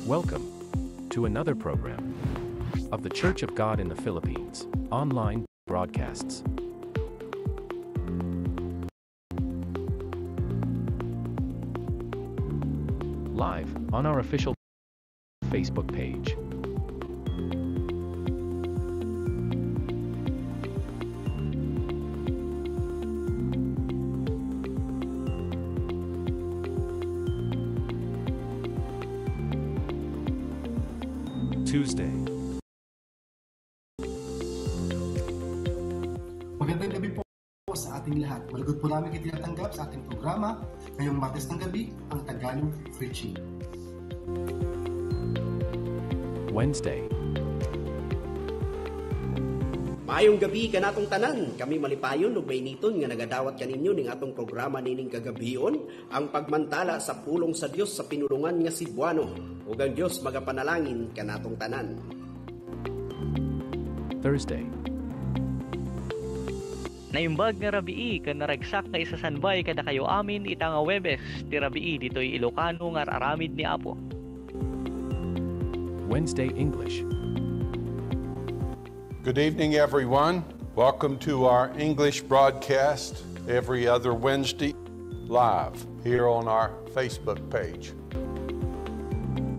Welcome to another program of the Church of God in the Philippines online broadcasts. Live on our official Facebook page. Tuesday. Magandang gabi po sa ating lahat. Malugod po namin kayo tinatanggap sa ating programa ngayong Martes ng gabi, ang Tagalog Preaching. Wednesday. Maayong gabi kanatong tanan, kami malipayon ug mainiton nga nagadawat kaninyo ning atong programa nining kagabion, ang pagmantala sa pulong sa Dios sa pinulungan nga Cebuano, ug ang Dios magapanalangin kanatong tanan. Thursday. Naimbag nga rabii kan naragsak nga isasanbay kada kayo amin ita nga Webes ti rabii ditoy Ilocano nga aramid ni Apo. Wednesday English. Good evening, everyone. Welcome to our English broadcast every other Wednesday live here on our Facebook page.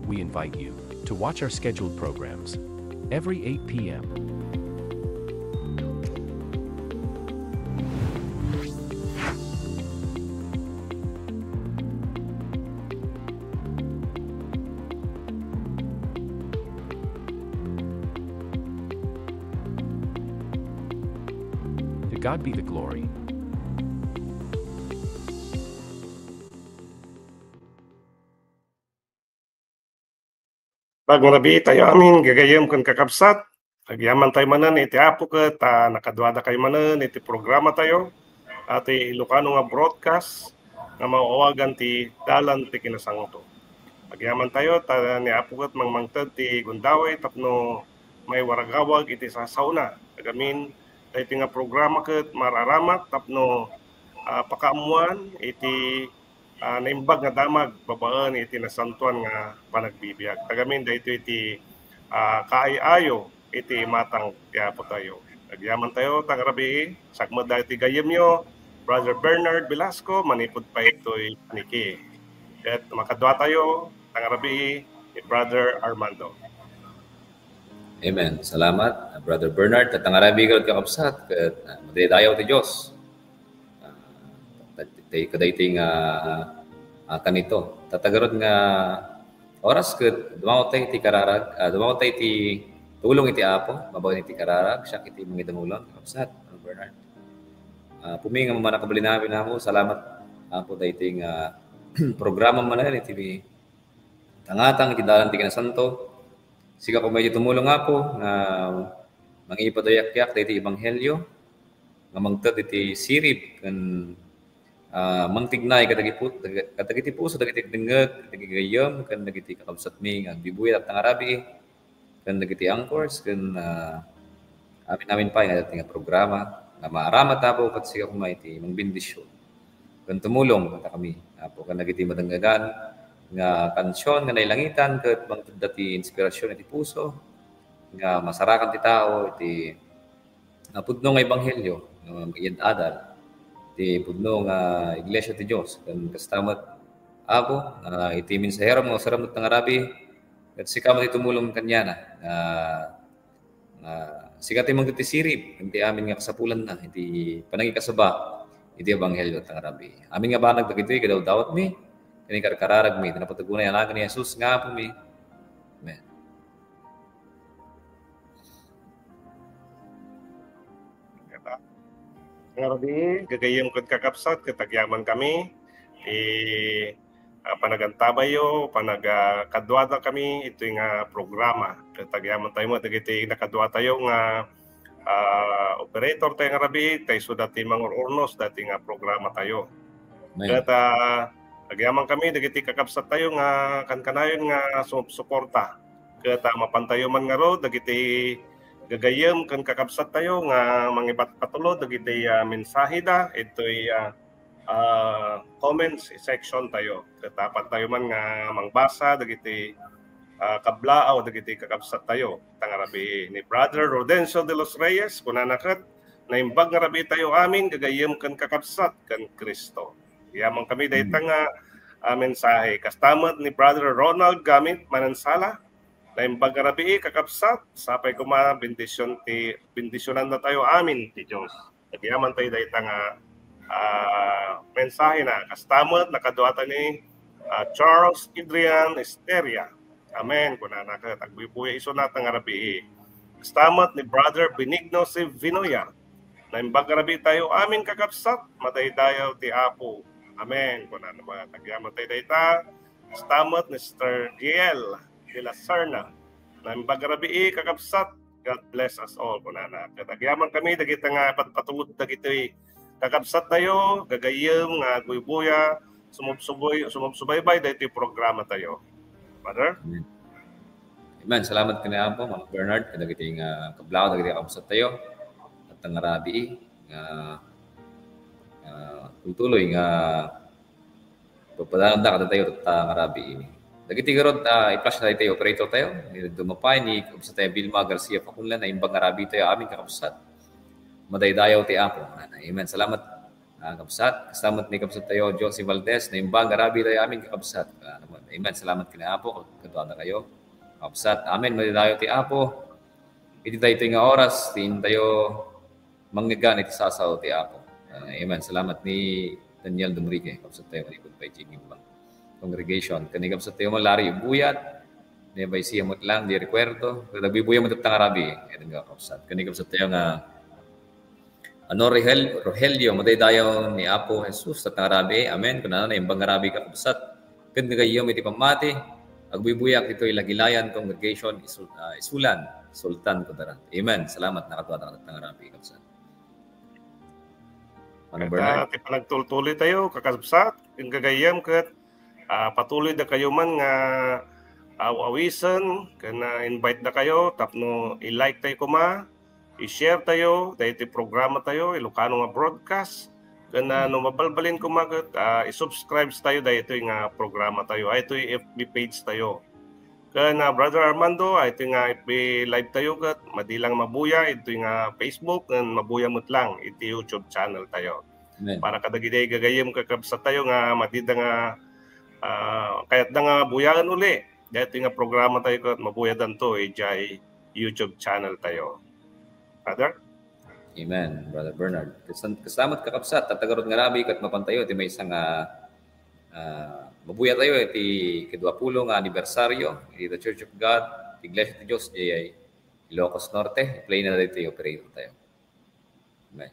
We invite you to watch our scheduled programs every 8 p.m. To God be the glory. Bagong rabi tayo amin gagayam kan kakabsat. Agyaman tayo manan iti apo ka ta nakadwada kayo manan iti programa tayo. Ati Ilocano nga broadcast nga mauawagan ti dalan ti kinasangto. Agyaman tayo ta ni apo kat mangmangtad ti gundaway tapno may waragawag iti sasauna. Agamin tayo nga programa kat mararamat tapno pakaamuan iti naimbag nga damag babaan iti nasantuan nga panagbibiyag. Tagamin dahito iti kaayayo iti matang tiapo tayo. Agyaman tayo tangrabi sakmod dahil iti gayem nyo Brother Bernard Velasco manipod pa ito'y Niki. At makadwa tayo tangrabi ni Brother Armando. Amen. Salamat, Brother Bernard. Tatangarabi ka kakabsat. Madidayaw ti Diyos. Kadaiting kanito. Tatagarod nga oras ket dumawtay ti kararag, dumawtay ti tulong iti Apo, mabaw ti kararag, siya iti mga damulon kakabsat, Bernard. Pumi nga manakabali namin namo. Salamat Apo daiting programa man na iti tangatang iti dalan ti kinasanto. Siga ko medyo tumulong ako nga mangipadayakyak iti ebanghelyo nga mangted iti sirib kan mangtignay kadagiti puso dagiti dengeg dagiti gayam kan dagiti kakabsat mi nga bibuy at tangarabi kan dagiti angkors kan amin pa nga programa nga maaramat apo kat siga ko iti mangbendisyon kan tumulong kami apo kan dagiti madanggagan nga kansyon nga nailangitan ket mangted dati inspirasyon iti puso nga masarakan ti tao iti pudno nga ebanghelyo nga magiyad-adal iti pudno nga iglesia ti Dios ken kastamat Apo iti mensahero mo saramot ng Arabi ket sikamat iti tumulong kanya na sikat ti mangted ti sirib iti amin nga kasapulan na iti panagikasaba iti ebanghelyo ng Arabi. Amin nga banag dagiti kadaw-dawat mi kini kararag mi napatugunay anak ni Jesus nga po mi. Amen. Ngarabi gagayem ket kakabsat katagyaman kami panagantabayo panagakadwada kami ito nga programa katagyaman tayo mo dagiti nakadwa tayo nga operator tayo ngarabi tayo so dati mangururnos dati nga programa tayo. Kata agyaman kami dagiti kakabsat tayo nga kankanayon nga suporta ket mapantayo man nga ro dagiti gagayem kan kakabsat tayo nga mangibat patulod dagiti mensahe da ito'y comments section tayo. Katapat tayo man nga mangbasa dagiti kablaaw dagiti kakabsat tayo. Tangarabi ni Brother Rodencio de los Reyes kunanakat na imbag nga rabi tayo amin gagayem kan kakabsat kan Kristo. Yaman kami dayta nga mensahe. Kastamat ni Brother Ronald gamit manansala na imbag nga rabi kakabsat sapay kuma bendisyonan na tayo amin ti Dios. Yaman tayo dayta nga mensahe na kastamat nakaduata ni Charles Adrian Esteria. Amen. Kunana ka tagbubuya iso na tang arabi. Kastamat ni Brother Benigno C. Vinoya. Na imbag rabi tayo amin kakabsat mataydayaw ti Apo. Amen. Kunana mga tagyaman tayo dayta. Kastamat ni Mr. Giel de la Serna. Na imbag rabi kakabsat. God bless us all. Kunana katagyaman kami dagiti nga patulod dagiti kakabsat tayo, gagayem nga guybuya, sumubsubaybay dahito yung programa tayo. Brother? Amen. Salamat ka na po, Ma'am Bernard. Kadagiti nga kablaw, dagiti kakabsat tayo. At ang arabi, tuloy nga papadaan da kada tayo at ang arabi. Dagiti garod, i-flash na tayo, operator tayo. Dumapay ni kakabsat tayo, Vilma Garcia Pakunlan, na imbang arabi tayo, aming kakabsat. Madaydayaw ti Apo. Amen. Salamat kakabsat. Kastamat ni kakabsat tayo Josie Valdez na imbang arabi tayo aming kakabsat. Amen. Salamat kina Apo. Katuwa na kayo. Kakabsat. Amen. Madaydayaw ti Apo. Iti tayo ito nga oras. Tiin tayo manggagan iti sasaw ti Apo. Amen. Salamat ni Daniel Dumrique. Kakabsat tayo manikod pa ichigimbang congregation. Kanikabsat tayo malari ibuyat. Nebay siya mo lang di recuerdo. Nagbibuya mo tatang arabi. Ito nga kakabsat. Kanikabsat tayo nga Rogelio, madaydayaw ni Apo Jesus at arabi. Amen. Kung na imbang arabi kakabsat. Kung kayo iti pamati, agbibuyak ito'y Lagilayan Congregation, Isulan, Sultan Kudarat. Amen. Salamat. Nakatuwa ng arabi kakabsat. Ano Bernard? At panagtultuloy tayo, kakabsat. Kung gagayam kat patuloy na kayo man nga awisan, kana invite na kayo, tapno i-like tayo kuma, i-share tayo, dahil iti programa tayo, Ilocano nga broadcast. Kana no mabalbalin ko magat, i-subscribe tayo dahil ito yung programa tayo. Ito yung FB page tayo. Kana Brother Armando, ito yung FB live tayo kat, madilang mabuya, ito yung Facebook, mabuya mo't lang, ito YouTube channel tayo. Amen. Para kadagiday gagayim kakabsa tayo nga madida nga kayat na nga buyagan uli. Dahil ito yung programa tayo kat, mabuyadan to, jay YouTube channel tayo. Brother? Amen, Brother Bernard. Kasamat kakabsat, tatagarot nga rabi kat mapantayo, iti may isang mabuya tayo, iti kedwapulong anibersaryo, iti the Church of God, Iglesia de Dios, di Ilocos Norte, play na dito yung operator tayo. Amen.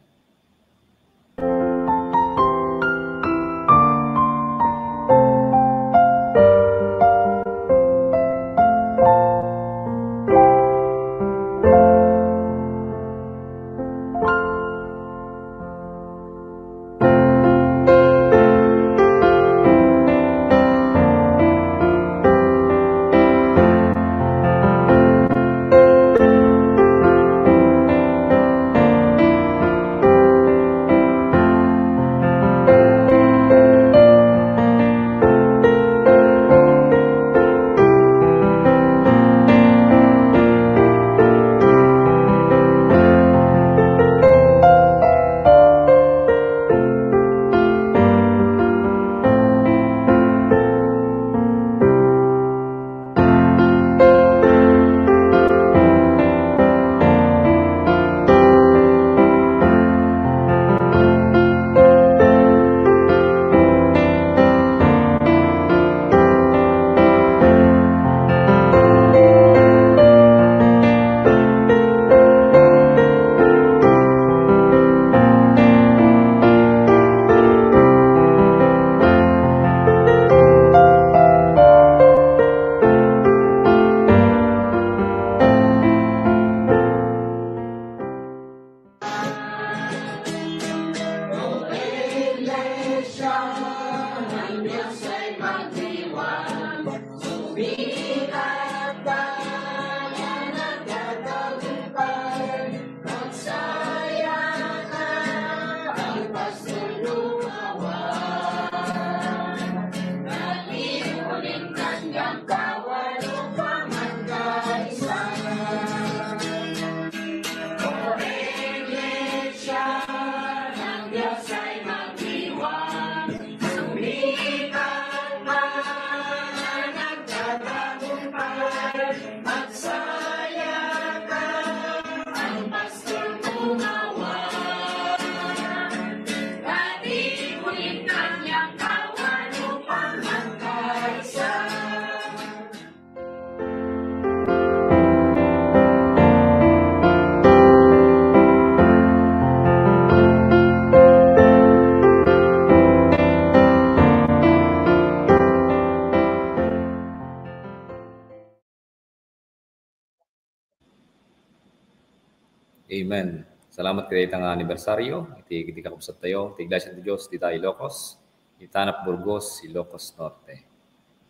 Amen. Salamat kayo itang anibersaryo. Iti kakupsat tayo. Iti Iglesia de Dios, dita Ilocos. Itanap Burgos, Ilocos Norte.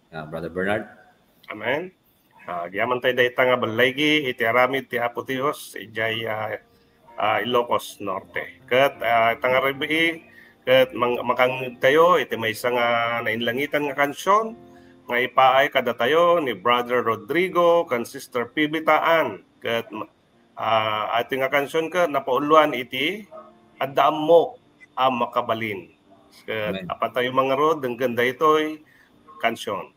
Brother Bernard. Amen. Giyaman tayo dahita nga balaygi, iti aramid ti Apo Dios, ijay Ilocos Norte. Kat itang arabi, kat makang tayo, iti may isang nainlangitan nga kansyon, nga ipaay kada tayo ni Brother Rodrigo, kan Sister Pibitaan. Kat ating nga kansyon ka, napauluan iti, addaam mo ang makabalin. Kat apat tayo mga rod, ang ganda ito'y kansyon.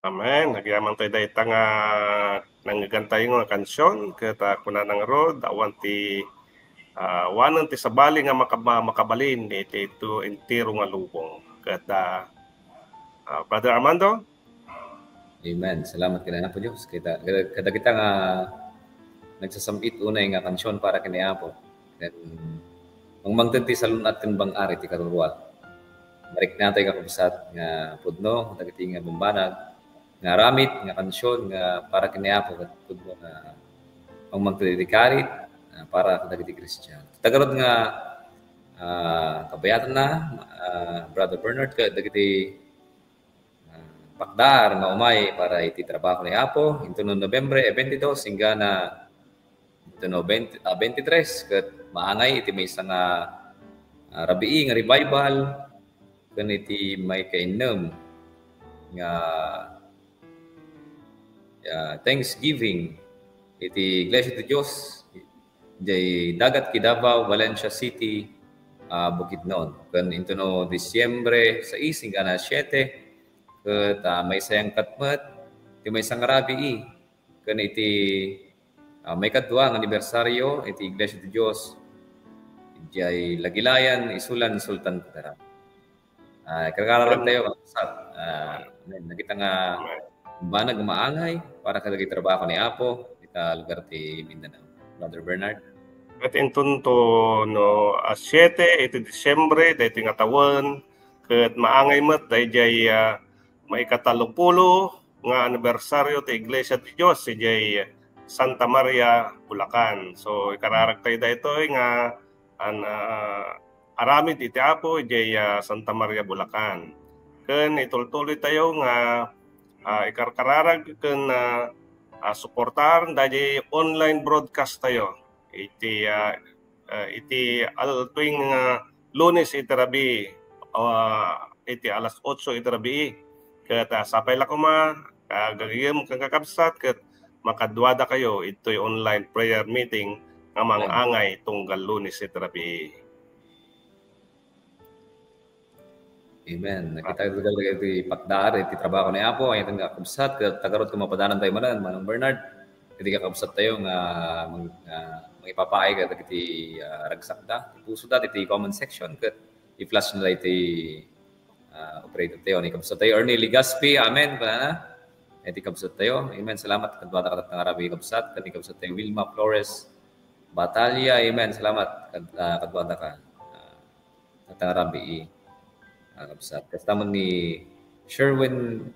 Amen. Nagyaman tayo dahil nga nanggagantay nga kansyon kata kuna ng road awan ti wanan ti sabali nga makabalin iti ito entero nga lubong kata Brother Armando. Amen. Salamat kina po Diyos. Kada kita nga nagsasampit unay nga kansyon para kini Apo. Mangmangtad ti salunat ken bang-ari ti karuruat. Marik natay ka kabsat nga pudno, dagiti nga bambanag, nga ramit nga kansyon nga para kini Apo ket pudno nga mangmangtad ti karit para dagiti Kristiyan. Tagarod nga kabayatan na Brother Bernard ket dagiti pakdar nga umay para iti trabaho ni Apo into no Nobyembre 22 singgana into no 23 ket maangay iti may isang rabii nga revival ken iti may kainem nga Thanksgiving iti Iglesia de Dios jay Dagat Kidabao, Valencia City, Bukidnon ken into no Disyembre 6 singgana 7 ket may sayang katmet iti may isang rabii ken iti may kadua nga anibersaryo iti Iglesia de Dios iti Lagilayan isulan Sultan Kudarat. Kagararan tayo sa nakita nga banag maangay para kadagiti trabaho ni Apo ita lugar ti Mindanao. Brother Bernard. At intunto no 7 iti Disyembre daytoy nga tawen ket maangay met dayjay may katalupulo nga anibersaryo ti Iglesia de Dios ijay Santa Maria, Bulacan. So ikararag tayo daytoy nga aramid iti Apo ijay Santa Maria, Bulacan. Ken itultuloy tayo nga ikararag ken suportar dayjay online broadcast tayo. Iti tuwing Lunes iti rabi iti alas 8 iti rabi ket sapay la kuma gagayem kang kakabsat ket makadwada kayo ito'y online prayer meeting nga mangangay tunggal Lunes iti rabi. Amen. Nakita ko talaga iti pakdar iti trabaho ni Apo ayan nga kakabsat ket tagarot ko mapadanan tayo manan Manong Bernard. Iti kakabsat tayo nga magipapaay ket iti ragsak da puso da iti comment section ket i-flash na iti operator tayo ni kabsat tayo Ernie Ligaspi. Amen. Kana iti kabsat tayo. Amen. Salamat kadwada ka nga rabi kabsat ket kabsat tayo Wilma Flores Batalya. Amen. Salamat kadwada ka nga rabi kabsat. Kastamon ni Sherwin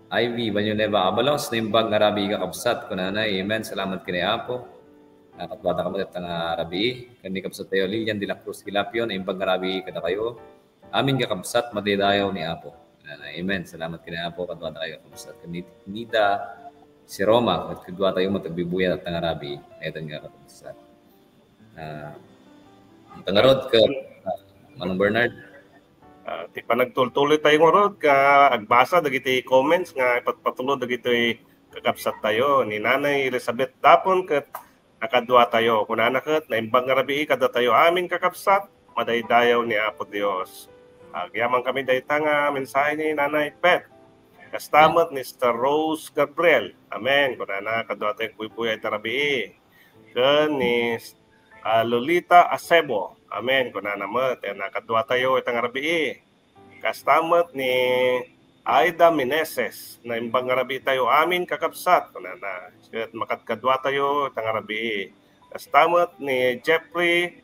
Ivy Banyoneva Abalos na imbang nga rabi ka kabsat kunanay. Amen. Salamat kini Apo. Katwada ka mga nga rabi kani kabsat tayo Lilian de la Cruz Gilapion na imbang nga rabi kada kayo. Amin ka kabsat madidayaw ni Apo. Amen. Salamat kini Apo katwada kayo kabsat. Kani Nida si Roma at kadwa tayo matagbibuyan at nga rabi ayatan nga kabsat. Tangarod ka Manong Bernard. Ti panagtultuloy tayo nga rod ka agbasa dagiti comments nga ipatpatulo dagiti kakabsat tayo ni Nanay Elizabeth Dapon ket nakadwa tayo kunana ket naimbang nga rabii kada tayo amin kakabsat madaydayaw ni Apo Dios. Agyaman kami dayta nga mensahe ni Nanay Pet. Kastamot ni Mr. Rose Gabriel. Amen. Kunana kadwa tayo kuy-kuy ita rabii. Ken ni Lolita Acebo. Amen. Kunana met nakadwa tayo ita nga rabii. Kastamot ni Aida Meneses na imbang rabi tayo amin kakabsat kunana ket makadkadwa tayo ita nga rabii. Kastamot ni Jeffrey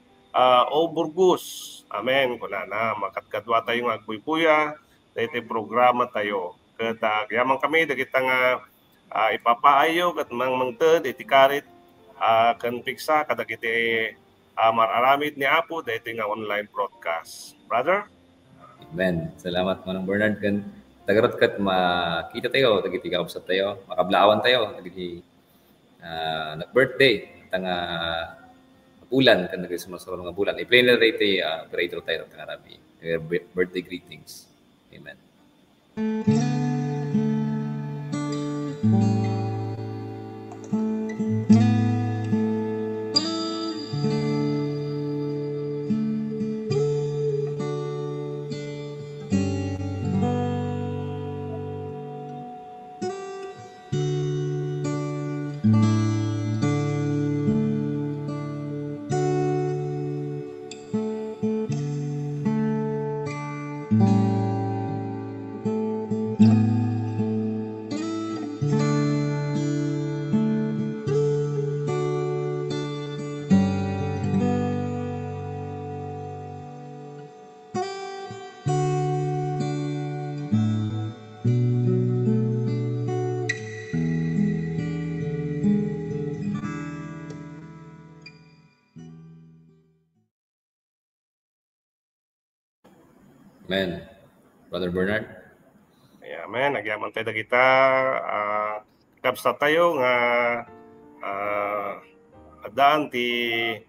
Burgos. Amen. Kunana makadkadwa tayo nga agpuy-puya daytoy programa tayo. Ket yaman kami dagita nga ipapaayo ket mangmangted iti karit ken piksa kadagiti mararamid ni Apo daytoy nga online broadcast. Brother? Amen. Salamat Manong Bernard ken tagarot ket makita tayo dagiti kakabsat tayo makablawan tayo dagiti nag-birthday tanga bulan kan nagsumasulong nga bulan i-play na daytoy operator tayo tanga rabi birthday greetings. Amen. Amen. Brother Bernard. Amen. Nagyaman tayo kita. Kapsa tayo nga adaan ti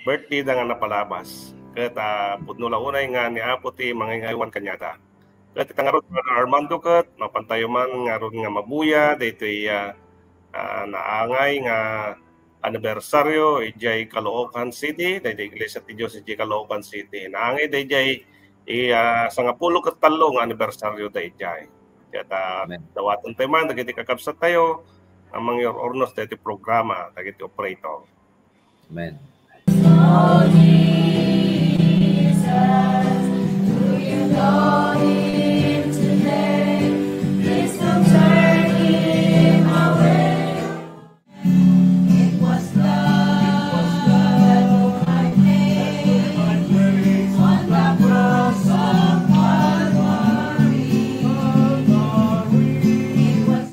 birthday da nga napalabas. Kat pudno la unay nga ni Apo ti mangingaywan kanyata. Kat itangarot Brother Armando kat mapantayo man nga ron nga mabuya daytoy naangay nga anibersaryo ijay Caloocan City, daytoy Iglesia ti Dios ijay Caloocan City. Naangay dayjay sangapulo ket tallo nga anibersaryo dayjay. Ket dawatan tayo man dagiti kakabsat tayo amang your ornos daytoy programa dagiti operator. Amen. Oh, Jesus, do you know him today? Please don't turn him away. It was love that took my pain on the cross of Calvary. It was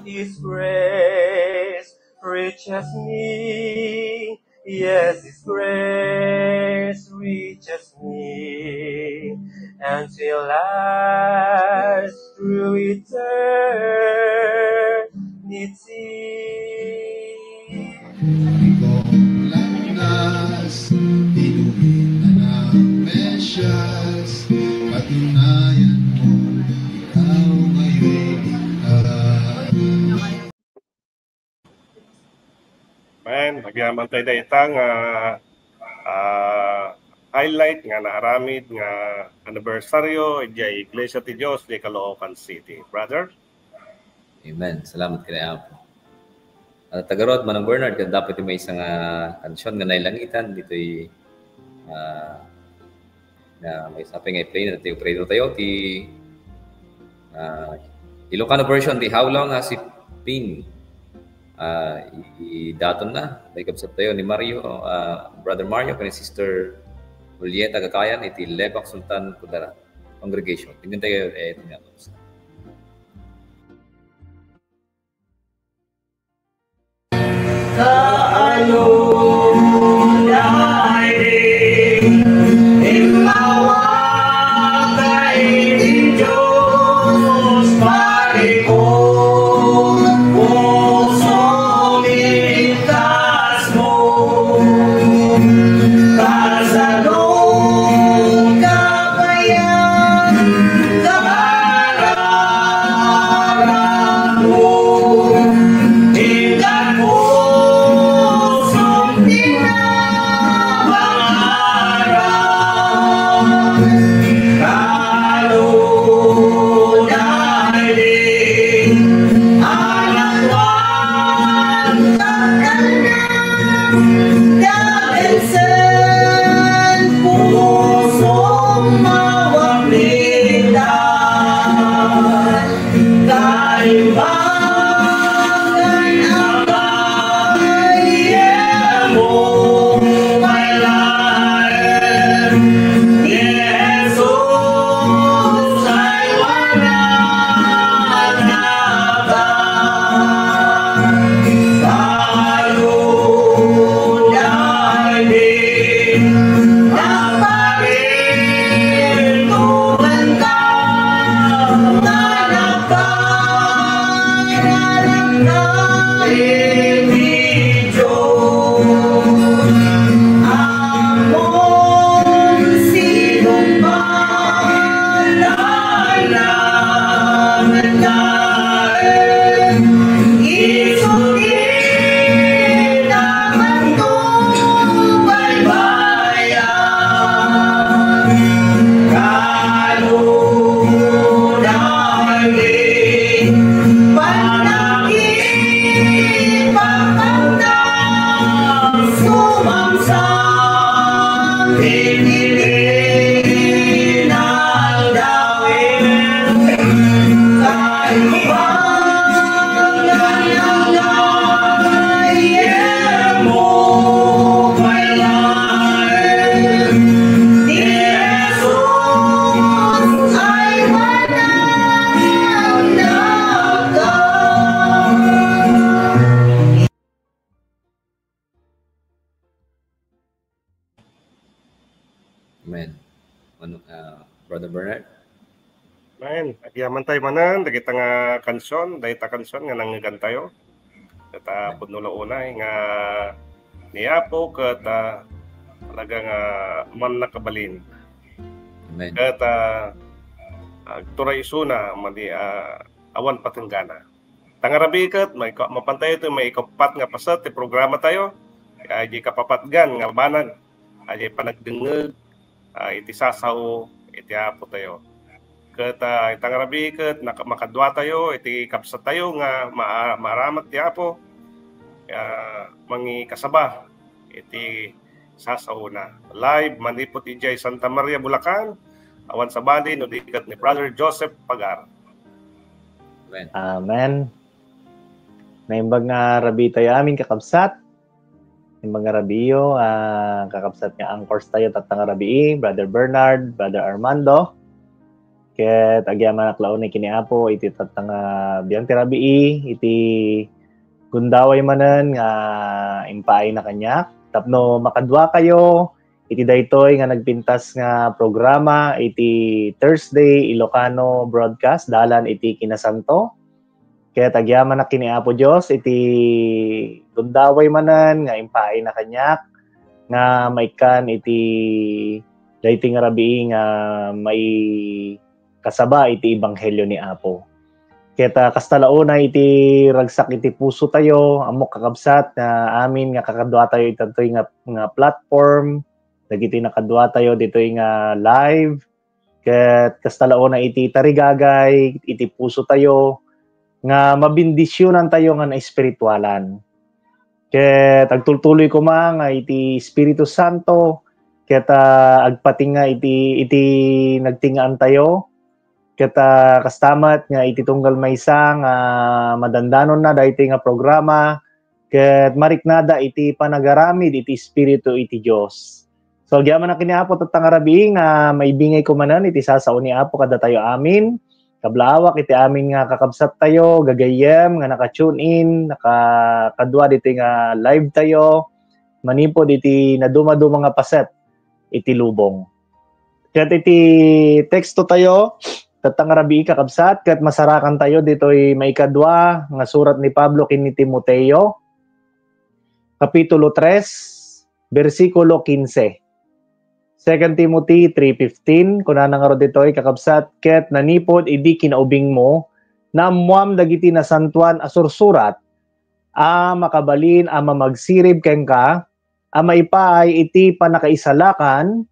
His grace reaches me, yes, His grace reaches me, until last through eternity. Ikong landas, tinuhin na ng Mesyas, patunayan mo, ikaw ngayon likas. Man, nagyaman tayo da itang highlight nga naaramid nga anibersaryo ijay Iglesia ti Dios di Caloocan City. Brother? Amen. Salamat kay Apo. Tagarod Manang Bernard kad dapat may isang kansyon nga nailangitan dito'y na may saping ay play na tayo operator tayo ti Ilocano version ti How Long Has It Been. Daton na may kapsat tayo ni Mario, Brother Mario kani Sister Julieta Gakayan iti Lebak Sultan Kudarat Congregation. Tingnan tayo ito nga. la Amen. Brother Bernard? Man, agyaman tayo manan, dagita nga kansyon, dahita kansyon nga nangyagan tayo. Kata punula unay nga niyapo kata talaga nga man nakabalin. Amen. Kata turay isuna mali awan patunggana. Tangarabi kat may mapantay ito may ikapat nga pasat ti programa tayo. Ay kapapatgan nga banan. Ay panagdengeg iti sasaw iti apo tayo. Ket tangarabi ket makadwa tayo iti kapsat tayo nga maramat ti apo. Mangi kasaba iti sasaw na. Live manipot ijay Santa Maria Bulacan. Awan sa bali no dikat ni Brother Joseph Pagar. Amen. Amen. Naimbag nga rabi tayo amin kakabsat. Naimbag nga rabiyo, kakabsat nga angkors tayo tatang rabi, Brother Bernard, Brother Armando. Ket agyaman aklaon ni kiniapo iti tatang biyang tirabi, iti gundaway manen nga impaay na kanya. Tapno makadwa kayo, iti daytoy nga nagpintas nga programa, iti Thursday Ilocano broadcast, dalan iti Kinasanto. Kaya tagyaman na kiniapo Diyos, iti gundaway manan, nga impaay na kanyak, nga maikan iti dayting rabi nga may kasaba iti ebanghelyo ni Apo. Kaya kastalauna iti ragsak iti puso tayo, amok kakabsat na amin nga kakadwa tayo itatoy nga platform, dagiti nakadwa tayo ditoy nga live, kaya kastalauna iti tarigagay, iti puso tayo, nga mabindisyonan tayo nga na espiritualan. Kaya agtultuloy ko nga iti Espiritu Santo, kaya agpating nga iti nagtingaan tayo, kaya kastamat nga iti tunggal maysa nga madandanon na dahiti nga programa, kaya mariknada iti panagaramid iti Espiritu iti Diyos. So agyaman na kiniapo tatang rabi nga maibingay ko manan iti sasao ni Apo kada tayo amin. Kablawak iti amin nga kakabsat tayo, gagayem nga naka-tune in, nakakadwa diti nga live tayo, manipod iti naduma-duma nga paset iti lubong. Ket iti teksto tayo, tatang rabi kakabsat, ket masarakan tayo dito'y maikadwa nga surat ni Pablo kini Timoteo, Kapitulo 3, versikulo 15. 2 Timothy 3:15, kuna nga ro ditoy kakabsat, ket nanipod idi kinaubing mo, na muam dagiti nasantuan asursurat, makabalin mamagsirib ken ka, maipaay iti panakaisalakan,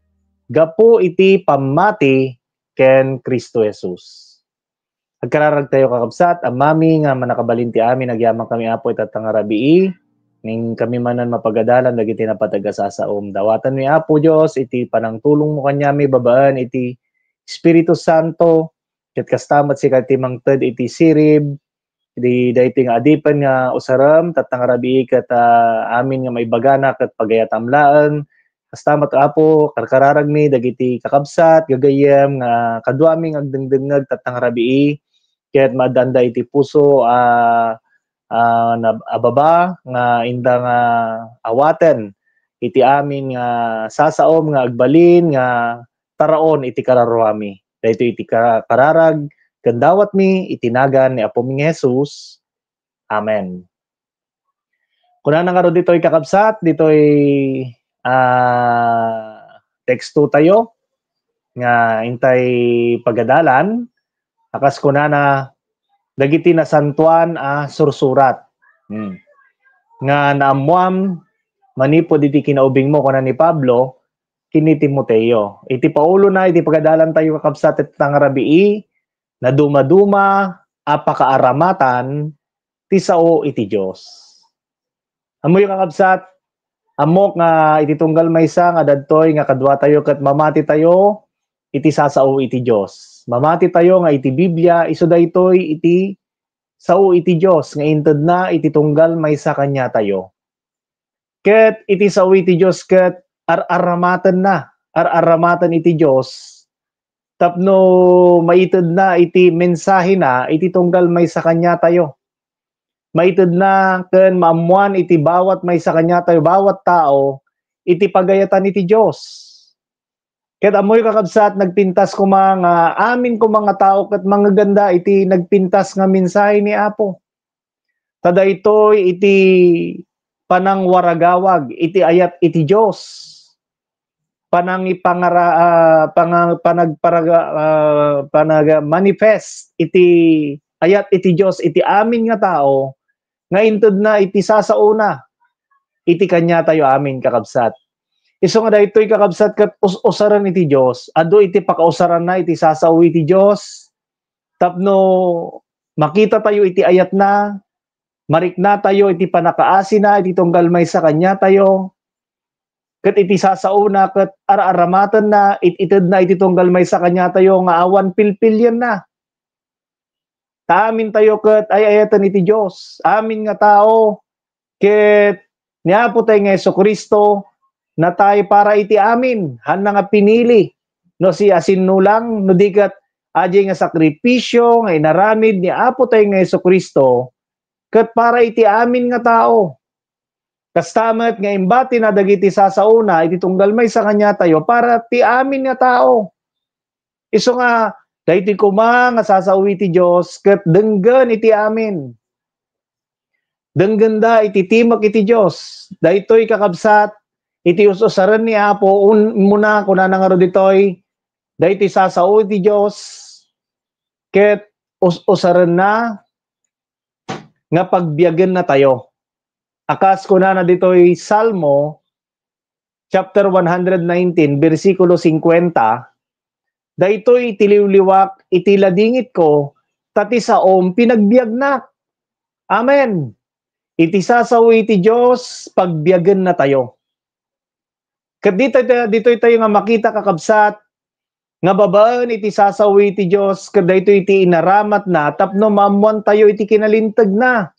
gapu iti pamati ken Kristo Jesus. Agkararag tayo kakabsat, mami nga manakabalin ti amin, nagyamang kami Apo itatang rabii, ning kami manan mapagadalan dagiti napataga sa saom. Dawatan mi Apo Dios iti panangtulong mo kanyami babaan iti Espiritu Santo ket kastamat si katimangted iti sirib iti dayting adipen nga usaram tatang rabi ket amin nga maibagana ket pagayatamlaan. Kastamat Apo karkararag mi dagiti kakabsat gagayem nga kadwaming agdengdengeg tatang rabi ket madanda iti puso na ababa nga indang awaten iti amin nga sasaom nga agbalin nga taraon iti kararuami. Dahito iti kararag gandawat mi itinagan ni Apo mi Jesus. Amen. Kuna nga ro dito'y kakabsat, dito'y teksto tayo nga intay pagadalan. Akas kuna na dagiti nasantuan sursurat. Nga naamuam manipod iti kinaubing mo kuna ni Pablo kini Timoteo. Iti Paulo na iti pagadalan tayo kakabsat iti rabii na dumaduma apakaaramatan ti sao iti Dios. Amo yung kakabsat amok nga iti tunggal maysa nga dadtoy nga kadwa tayo ket mamati tayo iti sasao iti Dios. Mamati tayo nga iti Biblia, iso daytoy iti sao iti Dios nga inted na iti tunggal maysa kanya tayo. Ket iti sao iti Dios ket araramatan iti Dios tapno maited na iti mensahe na iti tunggal maysa kanya tayo. Maited na ken maamuan iti bawat maysa kanya tayo, bawat tao iti pagayatan iti Dios. Ket amoy kakabsat nagpintas ko mga amin ko mga tao ket mga ganda iti nagpintas nga mensahe ni Apo. Tada itoy iti panang waragawag iti ayat iti Dios. Panang ipangara panag manifest iti ayat iti Dios iti amin nga tao nga inted na iti sasauna iti kanya tayo amin kakabsat. Iso nga daytoy kakabsat ket usaran iti Dios, adu iti pakausaran na iti sasao iti Dios. Tapno makita tayo iti ayat na, marikna tayo iti panakaasi na iti tunggal may sa kanya tayo. Ket iti sasauna ket araramatan na ited na iti tunggal may sa kanya tayo nga awan pilpilyan na. Taamin tayo ket ay-ayatan iti Dios. Amin nga tao ket niapo tayo nga Jesucristo na tayo para iti amin, han nga pinili, no si asinno lang, no dikat aji nga sakripisyo, nga inaramid ni Apo tayo nga Jesucristo, ket para iti amin nga tao. Kastamet nga imbati na dagiti sasauna, iti tunggal may sa kanya tayo, para ti amin nga tao. Iso nga, dahiti kuma nga sasawi ti Diyos, ket denggan iti amin. Dengganda iti timak iti Diyos. Dahito'y kakabsat, iti usaran ni Apo muna kuna nangaro ditoy dahiti sasao iti Dios ket usaran na nga pagbiyagen na tayo. Akas kuna na ditoy Salmo chapter 119 bersikulo 50. Daytoy itiliwliwak iti ladingit ko tati saom pinagbiagnak. Amen. Iti sasao iti Dios pagbiyagen na tayo. Ket dito tayo nga makita kakabsat nga babaan iti sasawi iti Dios ket dayto iti inaramat na tapno maamuan tayo iti kinalinteg na.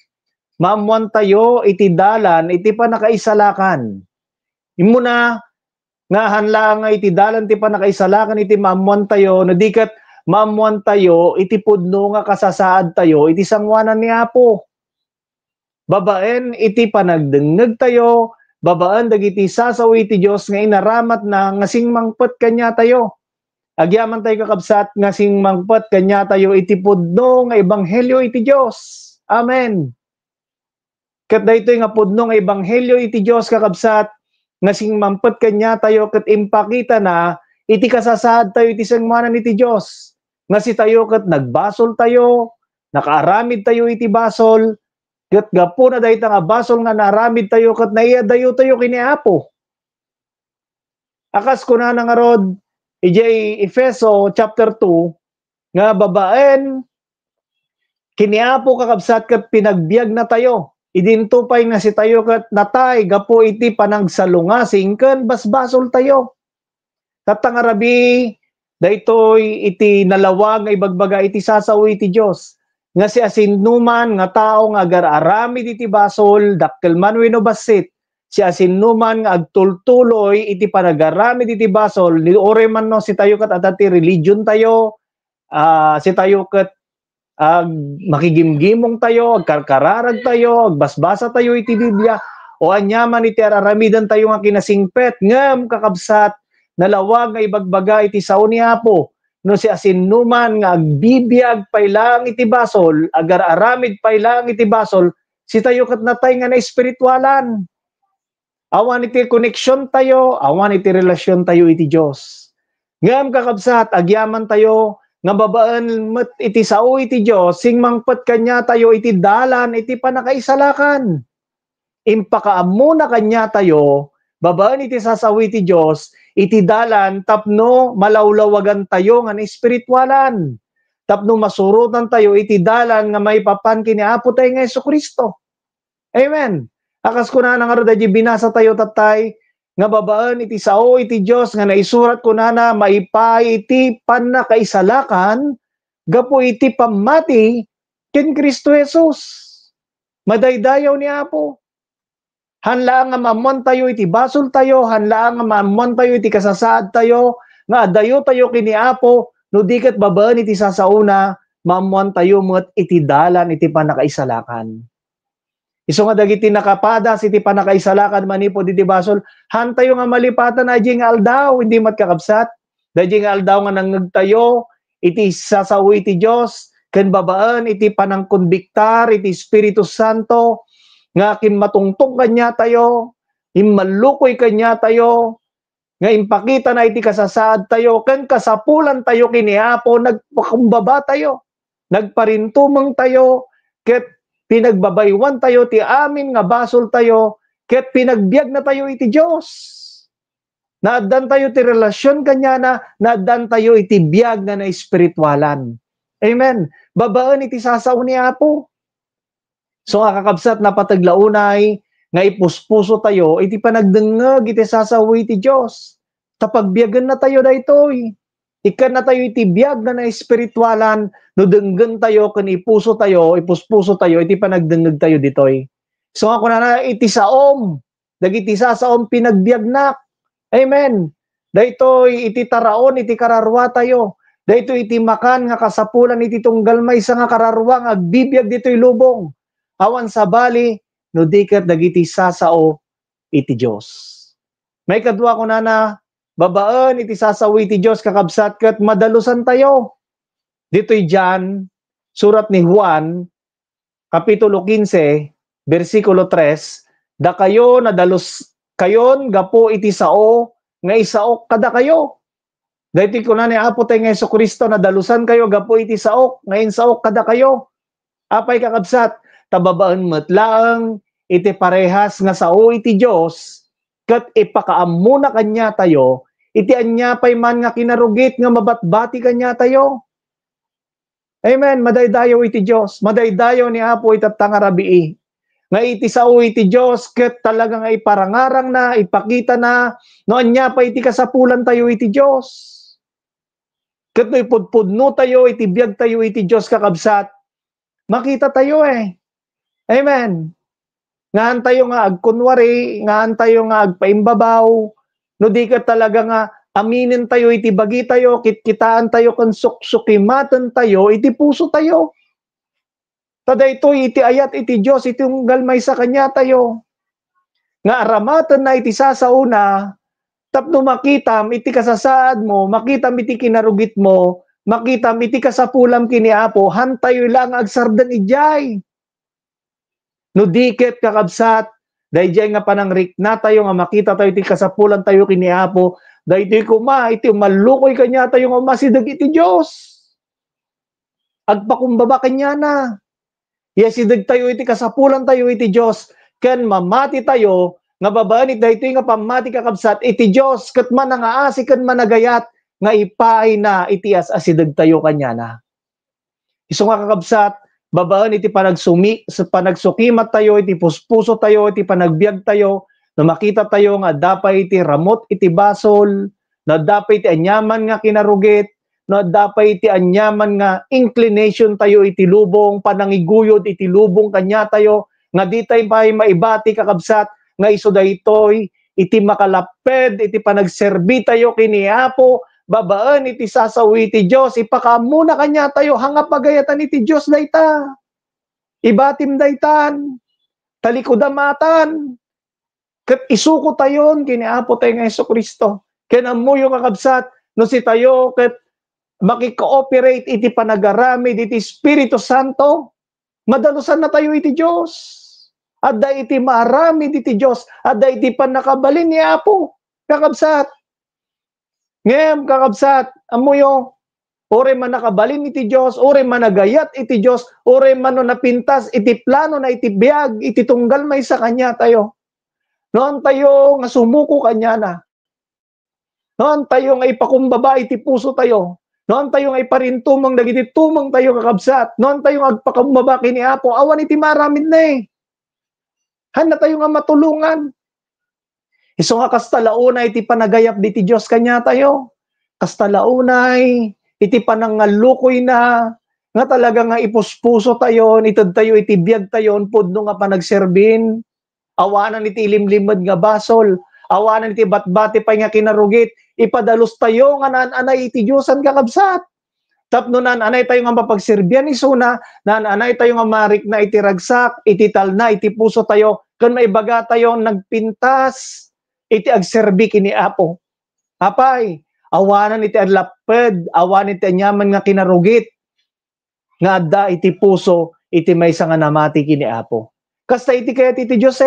Maamuan tayo iti dalan iti panakaisalakan. Imo na nga hanla nga iti dalan iti panakaisalakan iti maamuan tayo no diket maamuan tayo iti pudno nga kasasaad tayo iti sangwanan ni Apo. Babaen iti panagdengeg tayo, babaan dagiti sasawi ti Dios nga inaramat na nga singmangpet kanya tayo. Agyaman tayo kakabsat nga singmangpet kanya tayo iti pudno nga ebanghelyo iti Dios. Amen. Ket daytoy nga pudno nga ebanghelyo iti Dios kakabsat nga singmangpet kanya tayo ket impakita na iti kasasaad tayo iti sangmanan iti Dios. Nga si tayo ket nagbasol tayo, nakaaramid tayo iti basol. Ket gapo na dayta nga basol nga naramid tayo ket naiadayo tayo kini Apo. Akas kuna nga rod ijay Efeso chapter 2 nga babaen kini Apo kakabsat ket pinagbiag na tayo. Idinto pay nga si tayo ket natay gapo iti panagsalungasing ken basbasol tayo. Tatangarabi daytoy iti nalawag nga ibagbaga iti sasawi iti Dios. Nga si asinnuman nga tao nga agar-aramid iti basol dakkel man wenno basit si asinnuman nga agtultuloy iti panagaramid iti basol ni ore man no si tayo ket adati religion tayo si tayo ket makigimgimong tayo agkarkararag tayo agbasbasa tayo iti Biblia o anyaman iti araramidan tayo nga kinasingpet ngem kakabsat nalawag nga ibagbaga iti sao ni Apo. No si asinnuman nga agbibiyag paylang iti basol, agar-aramid paylang iti basol, si tayo ket natay nga na espiritualan. Awan iti connection tayo, awan iti relasyon tayo iti Dios. Ngam kakabsat agyaman tayo nga babaan met iti sao iti Dios, singmangpet kanya tayo iti dalan iti panakaisalakan. Impakaammo na kanya tayo, babaan iti sasawi iti Dios, iti dalan tapno malawlawagan tayo nga espiritualan. Tapno masurutan tayo iti dalan nga may papan kini Apo tayo nga Jesucristo. Amen. Akas ko na nga ro dadji binasa tayo tatay nga babaan iti sao iti Dios nga naisurat ko na maipay iti panakaisalakan gapo iti pamati ken Kristo Jesus. Madaydayaw ni Apo. Hanlaan nga mamuan tayo iti basol tayo, hanlaan nga mamuan tayo iti kasasaad tayo, nga adayo tayo kini Apo, no diket babaan iti sasauna, mamuan tayo met iti dalan iti panakaisalakan. Isu nga dagiti nakapadas iti panakaisalakan manipod iti basol, han tayo nga malipatan aji nga aldaw, hindi matkakabsat. Dahil nga aldaw nga nangag tayo, iti sasaw iti Diyos, ken babaan iti panangkonbiktar, iti Espiritu Santo, nga kin matungtong kanya tayo, immalukoy kanya tayo, nga impakita na iti kasasaad tayo, ken kasapulan tayo kiniapo, nagpakumbaba tayo, nagparintumang tayo, ket pinagbabaywan tayo, ti amin nga basol tayo, ket pinagbiag na tayo iti Diyos. Naaddan tayo ti relasyon kanya na, naaddan tayo iti biag na espiritualan. Amen. Babaan iti sasaw ni Apo. So nga kakabsat na pataglaunay, nga ipuspuso tayo, iti panagdengeg iti sasaw iti Diyos. Tapagbiagan na tayo daytoy. Ikan na tayo iti biag na espiritualan, no denggen tayo, kan ipuso tayo, ipuspuso tayo, iti panagdengeg tayo ditoy. So ako na iti saom, dagiti sasaom pinagbiag na. Amen. Daytoy iti taraon, iti kararwa tayo. Daytoy iti makan nga kasapulan, iti tunggal maysa nga kararwa nga agbibiyag ditoy lubong. Awan sa bali, no diket dagiti sasao iti Diyos. May kadwa ko na babaan iti sasao iti Diyos kakabsat ket madalusan tayo. Ditoy diyan, surat ni Juan, kapitulo 15, versikulo 3, da kayo nadalus kayon gapo iti sao nga isaok kada kayo. Dahiti ko na ni Apo tayo nga Jesucristo na dalusan kayo gapo iti saok nga insaok kada kayo. Apay kakabsat, tababaan matlaang iti parehas nga sao iti Diyos kat ipakaammo na kanya tayo iti anya pay man nga kinarugit nga mabatbati kanya tayo. Amen. Madaydayo iti Diyos. Madaydayo ni Apo itatangarabii. Nga iti sao iti Diyos, ket talaga nga iparangarang na, ipakita na, no anya pa iti kasapulan tayo iti Diyos. Ket no ipudpudno tayo, iti biag tayo iti Diyos kakabsat, makita tayo eh. Amen. Ngaan tayo nga agkunwari, ngaan tayo nga agpaimbabaw, no di ka talaga nga aminin tayo, iti bagi tayo, kitkitaan tayo, kan suksukimatan tayo, iti puso tayo. Taday ito, iti ayat, iti Diyos, iti galmay sa kanya tayo. Nga aramatan na iti sasauna, tapno makitam, iti kasasaad mo, makitam iti kinarugit mo, makitam iti kasapulam kiniapo, hantayo lang agsardan ijay. No diket kakabsat, dayjay nga panangrik na tayo, nga makita tayo iti kasapulan tayo kiniapo, dayjay kuma, iti malukoy kanya tayo, nga masidag iti Diyos. Agpakumbaba kanya na. Yesidag tayo iti kasapulan tayo iti Diyos, ken mamati tayo, nga babaan iti daytoy nga pamati kakabsat iti Diyos, ket man nga asi ken managayat, nga ipaay na iti asidag tayo kanya na. Isu nga kakabsat, babaan iti panagsukimat tayo, iti puspuso tayo, iti panagbiag tayo, na makita tayo nga dapay iti ramot iti basol, na dapay iti anyaman nga kinarugit, na dapay iti anyaman nga inclination tayo iti lubong, panangiguyod iti lubong kanya tayo, nga di tayo maibati kakabsat, nga iso daytoy iti makalaped, iti panagserbi tayo kiniapo, babaan iti sasawi iti Diyos, ipakamuna kanya tayo, hanga pagayatan iti Diyos dayta. Ibatim daytan, talikudamatan, ket isuko tayon, kiniapo tayo nga Jesucristo. Kinamuyo kakabsat, no si tayo, ket makikooperate iti panagaramid iti Espiritu Santo, madalusan na tayo iti Diyos. Adda iti maaramid iti Diyos, adda iti panakabalin ni Apo. Kakabsat. Ngem kakabsat, amuyo, ore man nakabalin iti Diyos, ore man nagayat iti Diyos, ore man no napintas iti plano na iti biag, iti tunggal may sa kanya tayo. Noon tayo nga sumuko kanya na. Noon tayo nga ipakumbaba iti puso tayo. Noon tayo nga iparintumang dagiti tumang tayo kakabsat. Noon tayo nga agpakumbaba kini Apo, awan iti maramid na eh. Handa tayo nga matulungan. Iso nga kastalaunay iti panagayap diti Diyos kanya tayo. Kastalaunay iti panangalukoy na nga talaga nga ipuspuso tayo, itad tayo iti biag tayo, pudno nga panagserbin. Awanan iti ilimlimad nga basol. Awanan iti batbati pa nga kinarugit. Ipadalos tayo nga nananay iti Diyosan kakabsat. Tapno nananay tayo nga mapagserbian isuna, nananay tayo nga marik na iti ragsak, iti talna, iti puso tayo, kan maibaga tayo nagpintas, iti agserbi kini Apo. Apay, Awanan iti adlaped, awan iti anyaman nga kinarugit. Nga adda iti puso, iti maysa nga namati kini Apo. Kasta iti kayat iti Diyos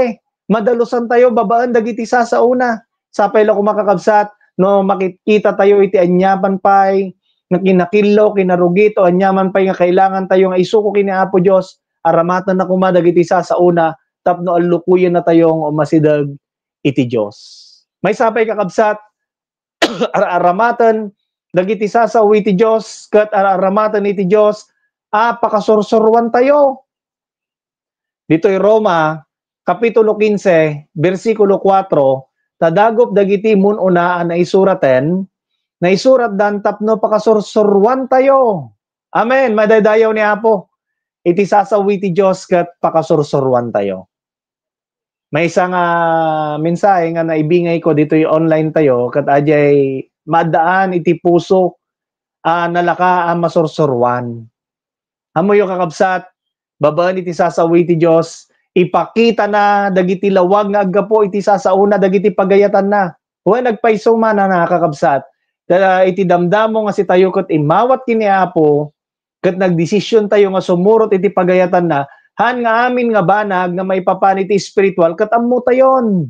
madalusan tayo, babaan dagiti sasauna. Sapay lang kumakakabsat, no makikita tayo iti anyaman pay, nga kinakilo, kinarugit, o anyaman pay nga kailangan tayo nga isuko kini Apo Diyos, aramatan na kumadag iti sasauna, tapno alukuyan na tayong umasidag iti Diyos. May sapay kakabsat, aramatan, dagiti sasaw iti Diyos, kat aramatan iti Diyos, pakasursurwan tayo. Dito'y Roma, Kapitulo 15, versikulo 4, tadagop dagiti mununa na isuraten, na isurat dan tapno pakasursurwan tayo. Amen, madaydayaw ni Apo. Iti sasaw iti Diyos, kat pakasursurwan tayo. May isang mensahe nga naibingay ko dito yung online tayo, kat ajay madaan iti puso nalaka masursurwan. Amo yung kakabsat, babaan iti sasawi iti Diyos, ipakita na dagiti lawag nga aggapo iti sasauna, dagiti pagayatan na. Huwag nagpaiso man na nakakabsat, iti damdamo nga si tayo kat imawat kini Apo, kat nagdesisyon tayo nga sumurot iti pagayatan na, han nga amin nga banag nga maipapan iti spiritual, kat ammo tayon.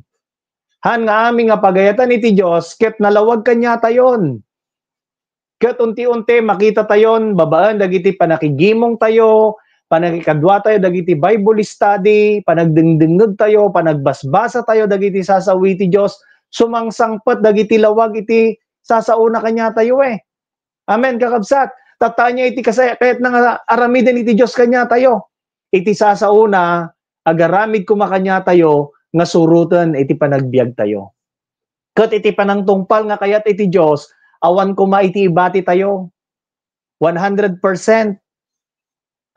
Han nga amin nga pagayatan iti Diyos, kat nalawag kanya tayon. Kat unti-unti makita tayon, babaan dagiti panakigimong tayo, panakikadwa tayo dagiti Bible study, panagdingdingeg tayo, panagbasbasa tayo dagiti sasawi iti Diyos, sumangsangpet dagiti lawag iti sasauna kanya tayo Amen, kakabsat. Tatanya iti kahit nga aramiden iti Diyos kanya tayo. Iti sasauna, agaramid kumakanya tayo, nga surutan iti panagbiag tayo. Kat iti panangtungpal nga kayat iti Diyos, awan kuma iti ibati tayo. 100%.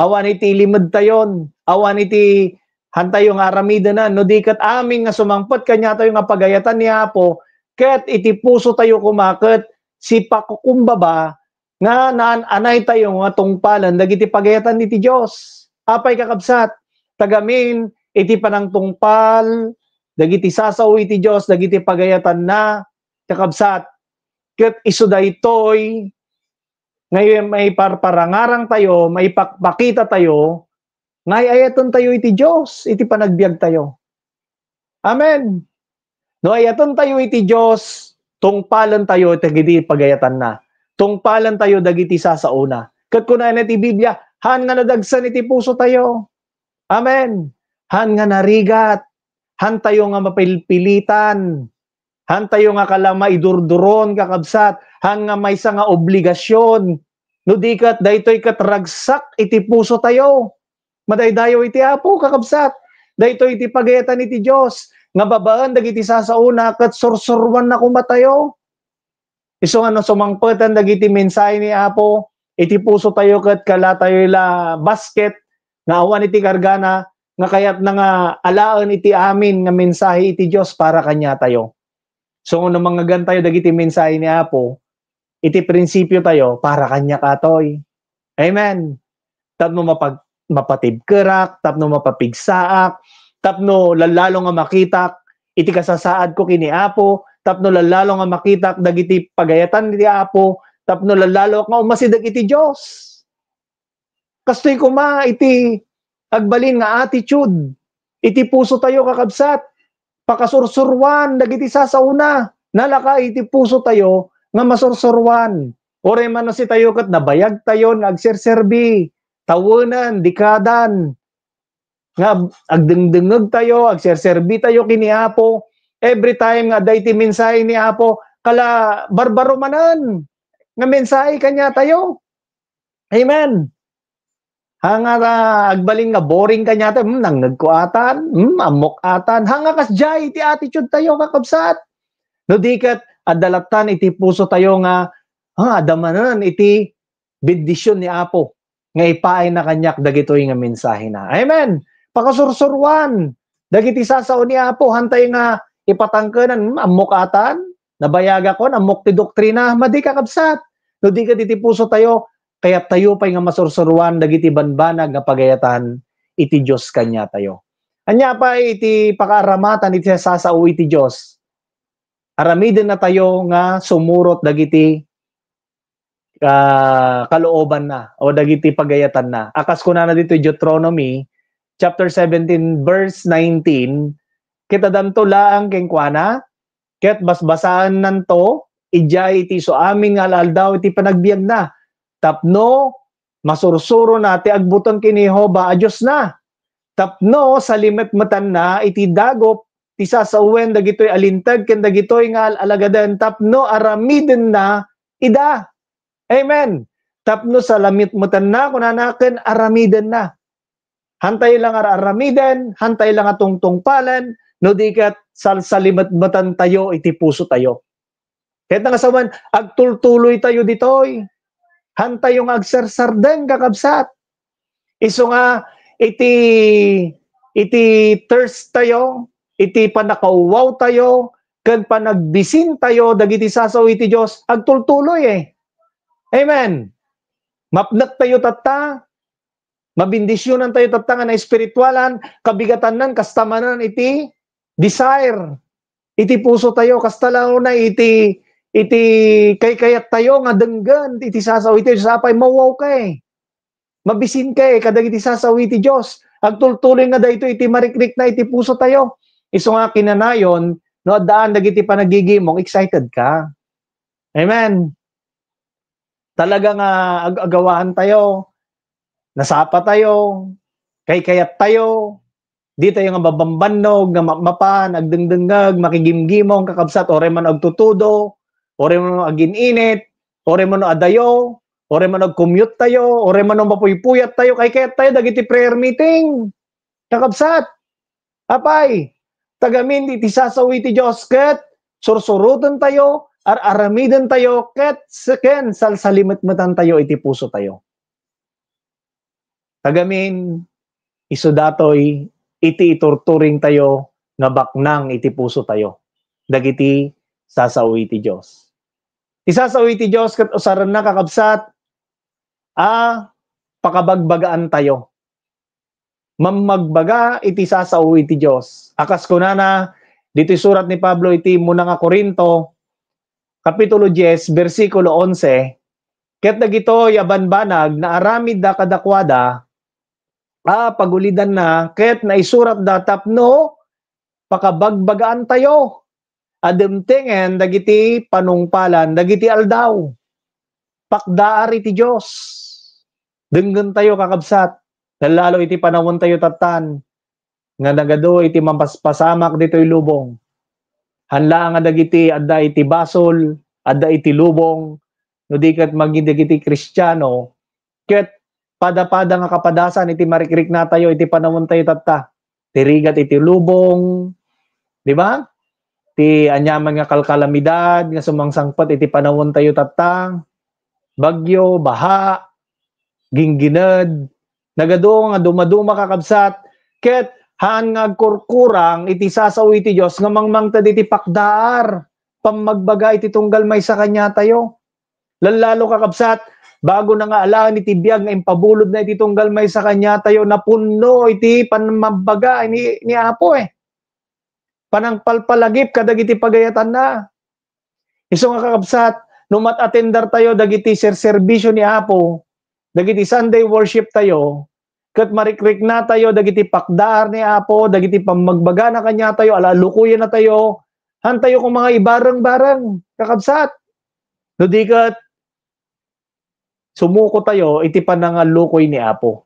Awan iti limod tayon. Awan iti hantayo nga aramida na. No di kat aming nga sumangpot kanya tayo nga pagayatan ni Apo, kat iti puso tayo kumakat, si pakukumbaba, nga naanay tayo nga tungpalan, dagiti pagayatan iti Diyos. Apay kakabsat, tagamin, iti panangtungpal, dagiti sasaw iti Diyos, dagiti pagayatan na, kakabsat, kat iso daytoy, ngayon may parparangarang tayo, may pakita tayo, ngay ayaton tayo iti Diyos, iti panagbiag tayo. Amen. No ayaton tayo iti Diyos, tungpalan tayo, dagiti pagayatan na. Tungpalan tayo, dagiti sasauna. Kat kunayan iti Biblia, han nga nadagsan iti puso tayo. Amen. Han nga narigat, han tayo nga mapilpilitan, han tayo nga kalama idurduron kakabsat, han nga may nga obligasyon, no di kat daytoy kat ragsak iti puso tayo. Madaydayo iti Apo kakabsat, daytoy iti pagayatan iti Diyos, nga babaan dagiti sasauna kat sursurwan na kumatayo. Iso nga sumangpetan dagiti mensahe ni Apo, iti puso tayo kat kala tayo la basket, nga awan iti kargana, nga kayat na nga alaan iti amin nga mensahe iti Diyos para kanya tayo. So kung mga tayo dagiti mensahe ni Apo, iti prinsipyo tayo para kanya katoy. Amen. Tapno mapatibkerak, tapno mapapigsaak, tapno lalalo nga makitak, iti kasasaad ko kini Apo, tapno lalalo nga makitak dagiti pagayatan ni Apo, tapno lalalo nga umasidag iti Diyos. Kastoy kuma iti agbalin nga attitude, iti puso tayo kakabsat, pakasursurwan, dagiti sasauna, nalaka iti puso tayo, nga masursurwan. Ore man si tayo kat nabayag tayo, agserserbi, tawanan, dikadan, nga agdengdengeg tayo, agserserbi tayo kini Apo, every time nga dayti mensahe ni Apo, kala barbaro manan, nga mensahe kanya tayo. Amen. Hanga agbaling nga boring kanya tayo, nangnagkuatan, amok atan, hanga kas jay, iti attitude tayo kakabsat. No dikat, adalatan iti puso tayo nga, adamanan iti bendisyon ni Apo, nga ipaay na kanyak dagitoy nga mensahe na. Amen. Pakasursurwan, dagiti sasaw ni Apo, hantay nga ipatangkanan, amok atan, nabayaga ko, amok ti doktrina, madi kakabsat. No dikat iti puso tayo, kaya tayo pa'y nga masursuruan dagiti banbanag nga pagayatan iti Diyos kanya tayo. Anya pa iti pakaramatan iti sasao iti Diyos. aramiden na tayo nga sumurot dagiti kalooban na o dagiti pagayatan na. Akas ko na dito Deuteronomy chapter 17 verse 19, kita danto laang kengkwana ket basbasaan nanto ijay iti so amin nga aldaw iti panagbiag na tapno masursuro na ti agbuton kini Jehova a Dios na tapno salimet matan na iti dagop ti sasawen dagitoy alintag ken dagitoy nga alagaden tapno aramiden na ida. Amen. Tapno salamit mutan na kunanaken aramiden na. Hantay lang aramiden, hantay lang atong tungpalan, no dikat salimat matan tayo iti puso tayo. Kahit nga saman agtultuloy tayo ditoy. Hantay yung agsersardeng kakabsat. Iso nga iti thirst tayo, iti panakauwaw tayo, ken panagbisin tayo dagiti sasaw iti Dios agtultuloy eh. Amen. Mapnak tayo tatta, mabindisyonan tayo tatta nga na espiritualan, kabigatan nan kastamanan iti desire. Iti puso tayo kastalaw na iti kayat tayo nga denggan iti sasaw iti sapay mawaw kay. Mabisin kay kadag iti sasaw iti Dios. Agtultuloy nga dayto iti marikrik na iti puso tayo. Isu nga kinanayon no daan dagiti panagigimong excited ka. Amen. Talaga nga agawaan tayo, nasapa tayo, kayat tayo, di tayo nga babambanog, nga mapan, agdengdengag, makigimgimong, kakabsat, ore man agtutudo, ore man agininit, ore man adayo, ore man ag-commute tayo, ore man mapuypuyat tayo, kayat tayo, dagiti prayer meeting, kakabsat, apay, tagamin, iti sasawi ti Diyos, ket, sursurutan tayo, aramidan tayo ket seken salsalimot matan tayo iti puso tayo. Tagamin isu datoy iti iturturing tayo nga baknang iti puso tayo. Dagiti sasawi ti Dios. Ti sasawi ti Dios ket usaran na kakabsat pakabagbagaan tayo. Mamagbaga iti sasawi ti Dios. Akas kunana dito surat ni Pablo iti muna nga Korinto Kapitulo 10, versikulo 11, ket dagito yabanbanag na aramid da kadakwada, pagulidan na, ket naisurat da tapno, pakabagbagaan tayo, ademtengen dagiti panungpalan, dagiti aldaw, pakdaar iti Diyos, denggan tayo kakabsat, lalo iti panawon tayo tatan, nga nagado iti mampaspasamak dito'y lubong, hanla nga dagiti adda iti basol, adda iti lubong, no di ket magidagiti Kristiyano, ket pada-pada nga kapadasan iti marikrik na tayo iti panahon tayo tatta. Tirigat iti lubong, di ba? Ti anyaman nga kalkalamidad nga sumangsangpat iti panahon tayo tatta. Bagyo, baha, ginggined, nagado nga dumaduma kakabsat, ket haan nga agkurkurang iti sasaw iti Dios nga mangmangtad iti pakdaar pamagbaga iti tunggal may sa kanya tayo. Lalo kakabsat bago na nga alaan iti biyag nga impabulod na iti tunggal may sa kanya tayo napunno iti panmagbaga ni Apo eh. Panangpalpalagip kadag iti pagayatan na. Isu nga kakabsat numat attendar tayo dagiti serbisyo ni Apo, dagiti Sunday worship tayo. Ket marikrik na tayo dagiti pakdar ni Apo, dagiti pamagbaga na kanya tayo, alalukuyan na tayo, hantayo kung mga ibarang-barang, kakabsat. No di ket sumuko tayo, iti panangalukoy ni Apo.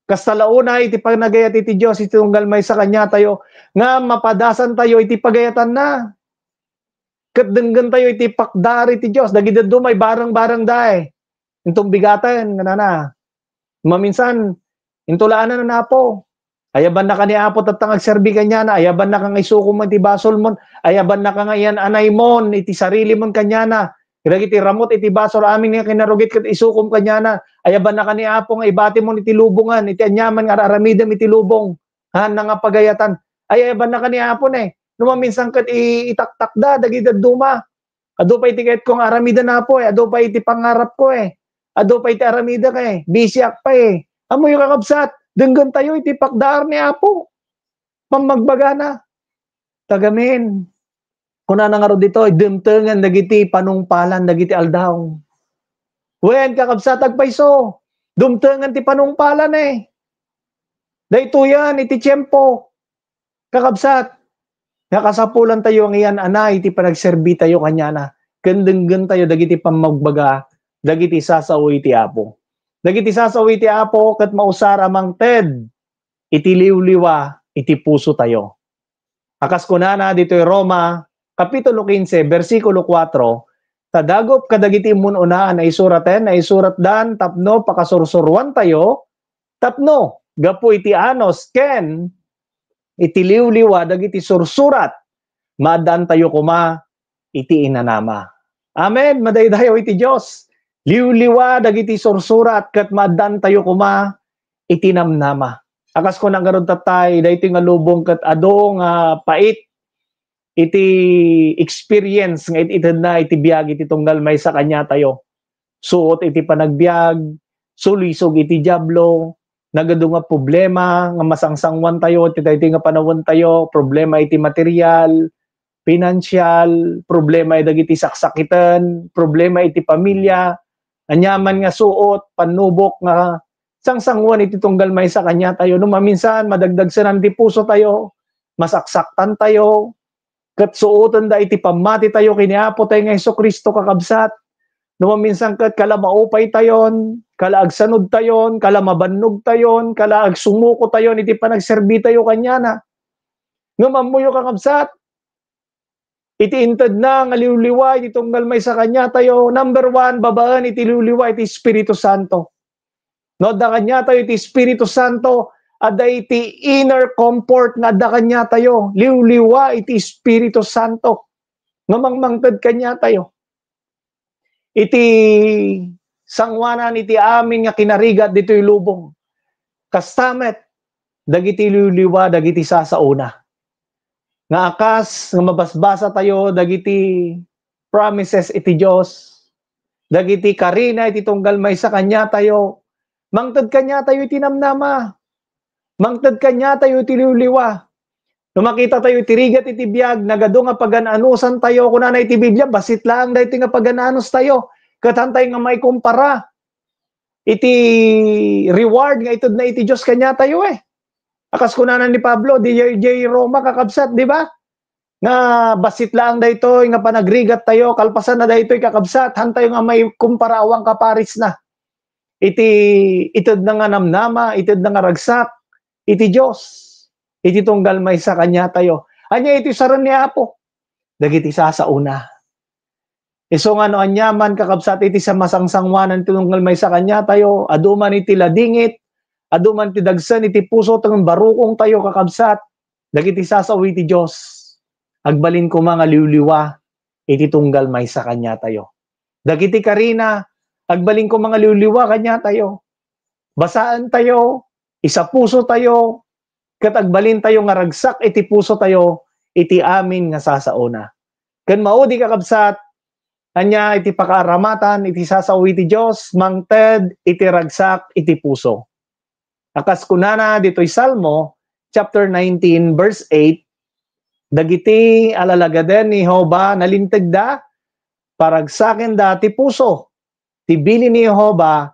Kastalauna, iti panagayat iti Diyos, iti tunggal may sa kanya tayo, nga mapadasan tayo, iti pagayatan na. Ket denggan tayo, iti pakdar iti Diyos, dagiti dumay barang-barang dae. Itong bigatan, nga na. Maminsan, intulaanan na Apo. Ayaban na ka ni Apo tatang agserbi kanya na. Ayaban na ka nga isuko mo iti basol mo. Ayaban na ka nga iyan anay mo. Iti sarili mo kanya na. Iti ramot iti basol amin nga kinarugit kat isukom kanya na. Ayaban na ka ni Apo nga ibati mo iti lubungan. Iti anyaman nga aramidam iti lubong. Han na nga pagayatan. Ayaban na ka ni Apo na eh. Numaminsan kat itaktak da. Dagidad duma. Ado pa iti kahit kong aramida na po eh. Ado pa iti pangarap ko eh. Ado pa iti aramida ka eh. Bisyak pa eh. Amo yung kakabsat, denggan tayo iti pakdaar ni Apo. Pamagbaga na. Tagamin. Kuna na nga ro dito, dumtengan dagiti panungpalan, dagiti aldaw. Wen, kakabsat agpaiso, dumtengan ti panungpalan eh. Dahito yan, iti tiyempo. Kakabsat, nakasapulan tayo ang iyan, anay, iti panagserbi tayo kanya na. Kendenggen tayo, dagiti pamagbaga, dagiti sasaw iti apo. Dagiti sasaw iti apo, kat mausar amang ted, iti liwliwa, iti puso tayo. Akas ko na dito yung Roma, Kapitulo 15, versikulo 4, tadagop kadagiti mununaan na isuraten, na isurat dan, tapno, pakasursurwan tayo, tapno, gapu iti anos, ken, iti liwliwa, dagiti sursurat, madan tayo kuma, iti inanama. Amen, madaydayaw iti Diyos. Liwliwa, dagiti sursurat, kat madan tayo kuma, iti namnama. Akas ko nang karon tatay, dahito nga lubong kat ado nga pait, iti experience nga itid na iti biyag iti tunggal may sa kanya tayo. Suot iti panagbiag, sulisog iti diablo, nagado nga problema, nga masangsangwan tayo, iti nga panawon tayo, problema iti material, financial, problema iti dagiti saksakitan, problema iti pamilya, anyaman nga suot, panubok nga sangsangwan iti tunggal may sa kanya tayo. No maminsan madagdagsanan ti puso tayo, masaksaktan tayo, kat suotan da iti pamati tayo kiniapo tayo nga Jesucristo kakabsat. No maminsan kat kala maupay tayon, kala agsanod tayon, kala mabannog tayon, kala agsumuko tayon, iti panagserbi tayo kanya na. No mamuyo kakabsat, iti intad na nga liwliwa, iti tunggal may sa kanya tayo. Number 1, babaan iti liwliwa, iti Espiritu Santo. No, da kanya tayo iti Espiritu Santo, ada iti inner comfort nga da kanya tayo. Liwliwa iti Espiritu Santo. Ngamangmangtad kanya tayo. Iti sangwanan iti amin nga kinarigat dito'y lubong. Kastamet, dagiti liwliwa, dagiti sasauna. Nga akas, nga mabasbasa tayo, dagiti promises iti Diyos. Dagiti karina iti tunggal may sa kanya tayo. Mangtad kanya tayo iti namnama. Mangtad kanya tayo iti liwliwa. Nung makita tayo iti rigat iti biyag, nagado nga pagananusan tayo, kuna na iti Biblia, basit lang dahito nga pagananos tayo. Katantay nga may kumpara. Iti reward nga itod na iti Diyos kanya tayo eh. Akas kuna na ni Pablo, di Roma kakabsat, di ba? Nga basit lang dahito, nga panagrigat tayo, kalpasan na dahito kakabsat, hantayo nga may kumpara awang kaparis na. Itod na nga namnama, itod na nga ragsak, iti Diyos, iti tunggal may sa kanya tayo. Anya iti saran ni Apo, dagiti sasauna. Iso nga no anyaman kakabsat iti sa masangsangwanan tunggal may sa kanya tayo, aduman iti ladingit, aduman iti dagsan iti puso tangang barukong tayo kakabsat, dagiti sasaw iti Diyos. Agbalin ko mga liwliwa, iti tunggal may sa kanya tayo. Dagiti karina, agbalin ko mga liwliwa kanya tayo. Basaan tayo, isa puso tayo, kat agbalin tayo nga ragsak, iti puso tayo, iti amin nga sasauna. Kan maudi kakabsat, anya iti pakaaramatan, iti sasaw iti Diyos, mangted, iti ragsak, iti puso. Akas kunana dito'y Salmo, chapter 19, verse 8, dagiti alalagaden ni Jehovah nalinteg da, paragsaken da ti puso, ti bili ni Jehovah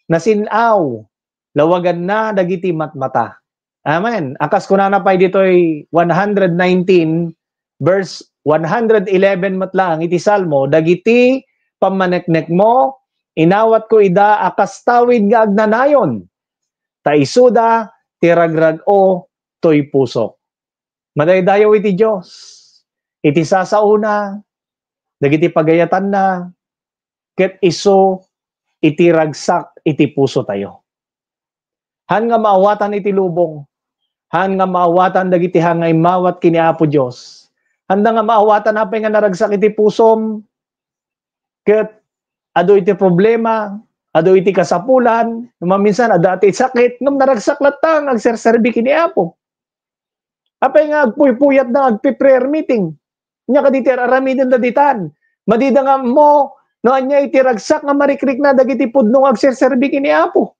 nasinaw, lawagan na dagiti matmata. Amen. Akas kunana pay dito'y 119, verse 111 matlang, iti Salmo, dagiti pamaneknek mo, inawat ko ida, akas tawid nga agnanayon, taisuda, tiragrag o, to'y puso. Madaydayaw iti Diyos, iti sasauna, dagiti pagayatan na, ket iso, iti ragsak, iti puso tayo. Han nga maawatan iti lubong, han nga maawatan dagiti hangay mawat kini Apo Diyos, handa nga maawatan apay nga naragsak iti pusom, ket ado iti problema, ado iti kasapulan, maminsan ada iti sakit, ngam naragsak latang, agserserbi kini Apo. Apay nga agpuypuyat na agpi-prayer meeting. Nya kaditi aramiden daditan. Madida nga mo no anya iti ragsak nga marikrik na dagiti pudno agserserbi kini Apo.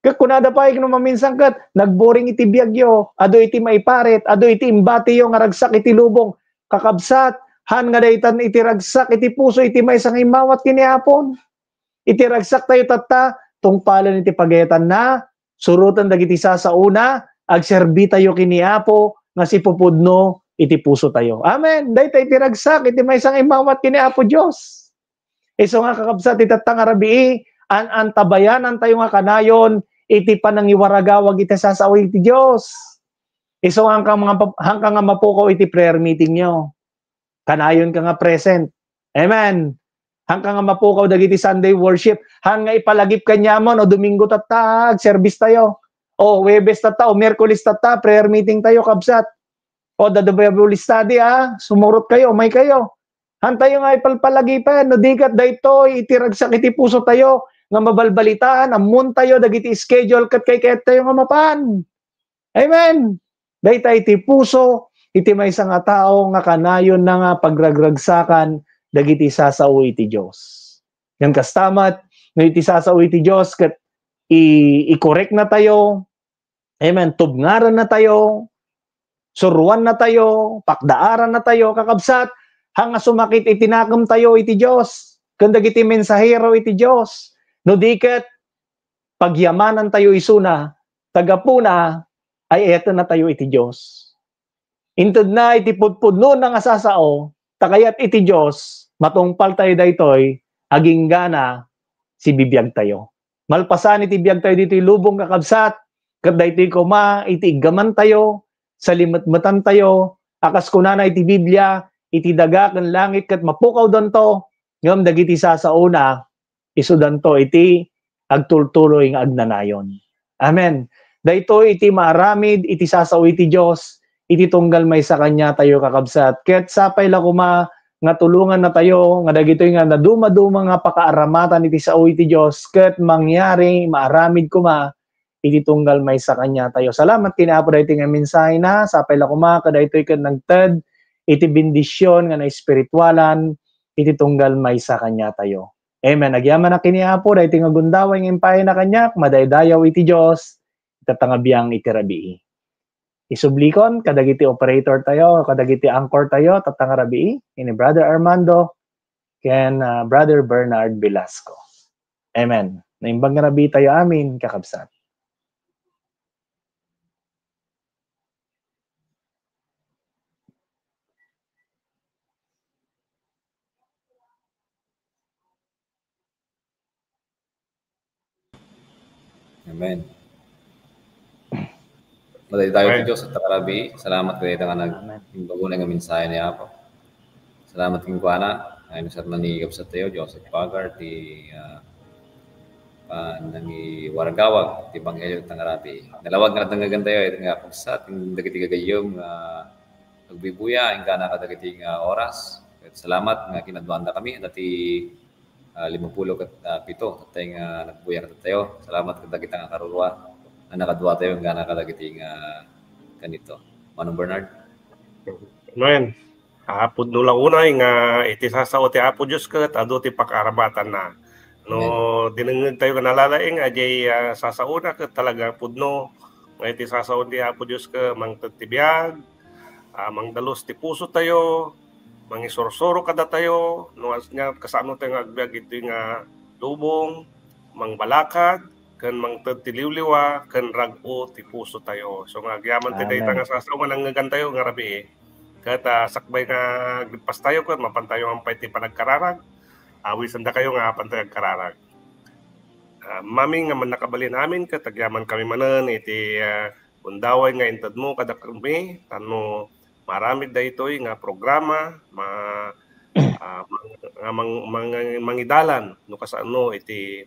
Kat kunada pa no maminsan kat nagboring iti biyagyo, ado iti maiparet, ado iti imbati yo nga ragsak iti lubong, kakabsat, han nga daytan iti ragsak iti puso iti maysang imawat kiniapon. Iti ragsak tayo tatta, tungpalan iti pagayatan na, surutan dagiti sasauna, agserbi tayo kiniapo, nga si pupudno iti puso tayo. Amen. Dayta iti ragsak iti maysang imawat kiniapo Dios. Iso nga kakabsat iti tatta nga rabii, antabayanan tayo nga kanayon, iti panangiwaragawag iti sasawi iti Diyos. Iso hanggang nga mapukaw iti prayer meeting nyo. Kanayon ka nga present. Amen. Hanggang nga mapukaw dagiti Sunday worship. Hanggang ipalagip kanyamon o Domingo tatag, service tayo. O Webes tata, o Merkulis tata, prayer meeting tayo, kabsat. O the Bible study, sumurot kayo, may kayo. Hantayo nga ipalpalagipan, no dikat dayto, itiragsak iti puso tayo, nga mabalbalitaan, amun tayo, dagiti schedule, kat tayo nga mapan. Amen. Dayta iti puso, iti may isang tao, nga kanayon na nga pagragragsakan, dagiti sasao iti Diyos. Yan kastamat, no iti sasao iti Diyos, kat i-correct na tayo, amen, tubngaran na tayo, suruan na tayo, pakdaaran na tayo, kakabsat, hanga sumakit itinakam tayo iti Diyos, kandag iti mensahero iti Diyos, no diket, pagyamanan tayo isuna, tagapuna, ay eto na tayo iti Diyos. Intud na iti pudpudno na nga sasao, takayat iti Diyos, matungpal tayo daytoy, aging gana, si bibiyag tayo. Malpasan iti biyag tayo dito lubong kakabsat, kada iti kuma, iti igaman tayo, salimatmatan tayo, akas kunana iti Biblia, iti daga kan langit kat mapukaw doon to, ngam dagiti sasauna, isudan to iti agtultuloy nga agnanayon. Amen. Dayto iti maaramid, iti sasaw iti Diyos, iti tunggal may sa kanya tayo kakabsat. Ket sapay la kuma nga tulungan na tayo, nga dagitoy nga naduma-duma nga pakaaramatan iti sao iti Diyos, ket mangyari maaramid kuma, iti tunggal may sa kanya tayo. Salamat kinapo daytoy nga mensahe na, sapay la kuma kadaytoy ket nagted, iti bendisyon nga na espiritualan, iti tunggal may sa kanya tayo. Amen. Nagyaman na kiniapo, daytoy nga gundaway ng impay na kanyak, madaydayaw iti Diyos, itatangabiyang iti rabii. Isublikon, kadagiti operator tayo, kadagiti anchor tayo, tatanga rabii, ini Brother Armando, ken Brother Bernard Velasco. Amen. Naimbang nga rabii tayo amin, kakabsat. Amen. Maday tayo ti Diyos at takarabi. Salamat kayo nga nag-imbago na nga mensahe niya po. Salamat king kuana. Ayun sa manigap sa tayo, Joseph Pagar, ti nangi waragawag, ti Banghelyo at takarabi. Nalawag nga natangagan tayo, ito nga pagsat, yung dagiti gagayong nagbibuya, yung gana kadagiti oras. Salamat nga kinadwanda kami, dati 50 at 7 tayo nga nagbuya ka tayo. Salamat kadagiti nga karuluwa na nakadwa tayo nga nakalagiti nga kanito. Manong Bernard? Amen. Pudno lang unay nga iti sasao ti Apo Diyos ket adu ti pakarabatan na. No dinengeg tayo kanalalaing ajay sasauna ket talaga pudno nga iti sasao ti Apo Diyos ke mangtitibiyag, mangdalos ti puso tayo, mangisorsoro kada tayo, no asnya kasano tayo nga agbiag iti nga lubong, mangbalakad, kan mangtitiliwliwa, kan rago ti puso tayo. So nga agyaman ti dayta nga sasaw nga nanggagan tayo nga rabi. Kat sakbay nga gidpas tayo kat mapantayo ang pay ti panagkararag. Awisan da kayo nga pantay agkararag. Mami nga man nakabalin amin kat agyaman kami manen iti undaway nga intad mo kada kami tano maramid daytoy nga programa mangidalan no kasano iti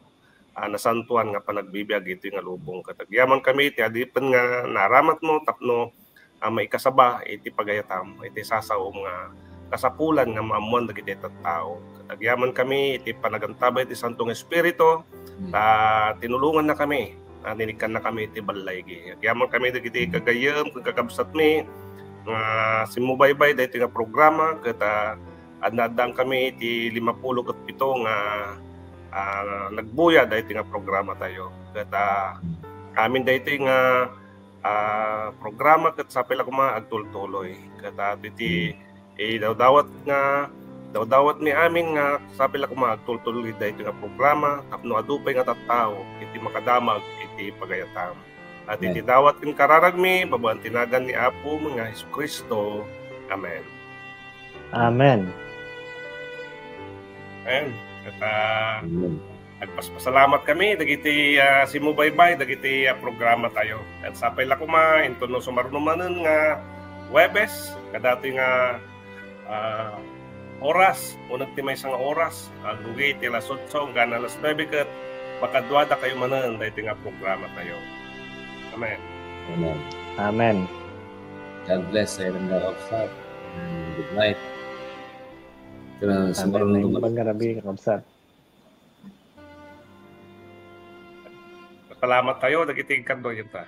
nasantuan nga panagbibiyag ito nga lubong katagyaman kami iti adipen nga naramat mo tapno maikasaba iti pagayatam iti sasaw nga kasapulan nga maamuan dagiti tattao katagyaman kami iti panagantaba iti Santong Espiritu tinulungan na kami ninikan na kami iti balaygi agyaman kami dagiti kagayem kagabsat mi nga simubaybay daytoy nga programa ket adnadang kami iti 57 nga nagbuya dahil nga programa tayo. Kata amin dito nga programa kat sa pila kuma agtultuloy kat iti dawdawat ni amin nga sa pila kuma agtultuloy dito nga programa tapno adupay nga tattao iti makadamag iti pagayatam at iti dawat kin kararagmi babaen tinagan ni Apo mga Hesukristo. Amen. Amen. Amen. Nagpaspasalamat kami dagiti simubaybay dagiti programa tayo. At sapay la kuma intuno sumarunumanen nga Webes kadati nga oras unag ti maysa nga oras agugay ti alas 8 hanggang alas 9 ket makadwada kayo manen dayto nga programa tayo. Amen. Amen. Amen. God bless sa ilang kakabsat. Good night. Amen. Imbag nga Rabi kakabsat. Salamat tayo dagiti kadto yun ta.